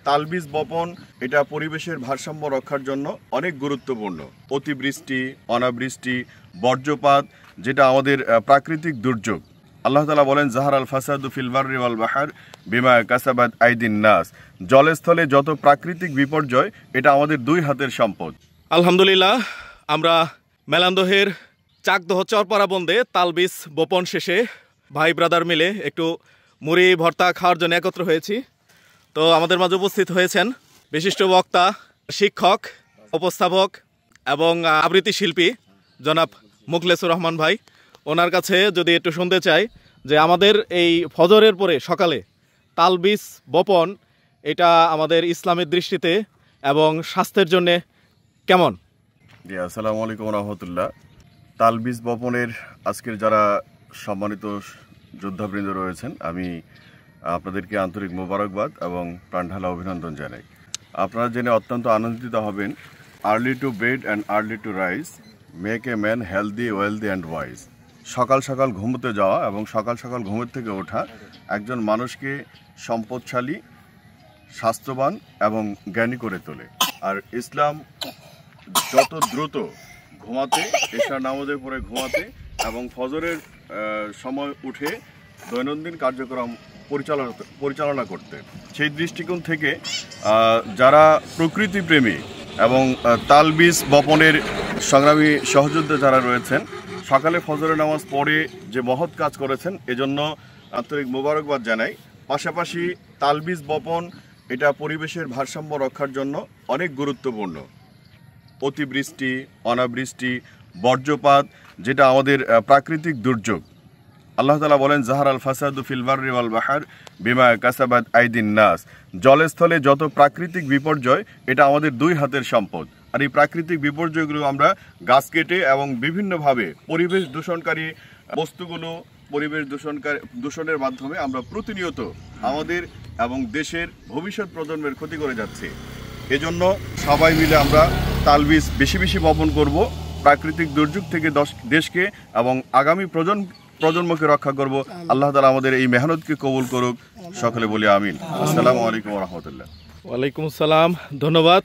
তালবীজ বপন এটা পরিবেশের ভারসাম্য রক্ষার জন্য অনেক গুরুত্বপূর্ণ। অতিবৃষ্টি, অনাবৃষ্টি, বজ্রপাত যেটা আমাদের প্রাকৃতিক দুর্যোগ। আল্লাহ তাআলা বলেন, জাহারাল ফাসাদু ফিল বাররি ওয়াল বাহর বিমা কাসাবাত আইদিন নাস। জলস্থলে যত প্রাকৃতিক বিপর্যয় এটা আমাদের দুই হাতের সম্পদ। আলহামদুলিল্লাহ, আমরা মেলান্দহের চাকদহ চরপাড়া বন্দে তালবীজ বপন শেষে ভাই ব্রাদার মিলে একটু মুড়ি ভর্তা খাওয়ার জন্য একত্র হয়েছি। তো আমাদের মাঝে উপস্থিত হয়েছেন বিশিষ্ট বক্তা, শিক্ষক, উপস্থাপক এবং আবৃত্তি শিল্পী জনাব মুখলেসুর রহমান ভাই। ওনার কাছে যদি একটু শুনতে চাই যে আমাদের এই ফজরের পরে সকালে তালবীজ বপন এটা আমাদের ইসলামের দৃষ্টিতে এবং স্বাস্থ্যের জন্য কেমন। জি, আসসালামু আলাইকুম রহমতুল্লাহ। তালবীজ বপনের আজকের যারা সম্মানিত যোদ্ধাবৃন্দ রয়েছেন, আমি আপনাদেরকে আন্তরিক মোবারকবাদ এবং প্রাণঢালা অভিনন্দন জানাই। আপনারা জেনে অত্যন্ত আনন্দিত হবেন। Early to bed and early to rise make a man healthy, wealthy and wise. সকাল সকাল ঘুমোতে যাওয়া এবং সকাল সকাল ঘুমের থেকে ওঠা একজন মানুষকে সম্পদশালী, স্বাস্থ্যবান এবং জ্ঞানী করে তোলে। আর ইসলাম যত দ্রুত ঘুমাতে, এশার নামাজের পরে ঘুমাতে এবং ফজরের সময় উঠে দৈনন্দিন কার্যক্রম পরিচালনা করতে, সেই দৃষ্টিকোণ থেকে যারা প্রকৃতিপ্রেমী এবং তালবীজ বপনের সংগ্রামী সহযোদ্ধা যারা রয়েছেন, সকালে ফজরের নামাজ পড়ে যে মহৎ কাজ করেছেন, এজন্য আন্তরিক মোবারকবাদ জানাই। পাশাপাশি তালবীজ বপন এটা পরিবেশের ভারসাম্য রক্ষার জন্য অনেক গুরুত্বপূর্ণ। অতিবৃষ্টি, অনাবৃষ্টি, বজ্রপাত যেটা আমাদের প্রাকৃতিক দুর্যোগ। আল্লাহ তাআলা বলেন, জাহারাল ফাসাদু ফিল বাররি ওয়াল বাহর বিমা কাসাবাত আইদিন নাস। জলস্থলে যত প্রাকৃতিক বিপর্যয় এটা আমাদের দুই হাতের সম্পদ। আর এই প্রাকৃতিক বিপর্যয়গুলো আমরা গাছ কেটে এবং বিভিন্নভাবে পরিবেশ দূষণকারী বস্তুগুলো, পরিবেশ দূষণের মাধ্যমে আমরা প্রতিনিয়ত আমাদের এবং দেশের ভবিষ্যৎ প্রজন্মের ক্ষতি করে যাচ্ছি। এজন্য সবাই মিলে আমরা তালবীজ বেশি বেশি বপন করব, প্রাকৃতিক দুর্যোগ থেকে দেশকে এবং আগামী প্রজন্মকে রক্ষা করব। আল্লাহ তাআলা আমাদের এই মেহনতকে কবুল করুক। সকলে বলি আমিন। আসসালামু আলাইকুম ওয়া রাহমাতুল্লাহ। ওয়ালাইকুম আসসালাম, ধন্যবাদ।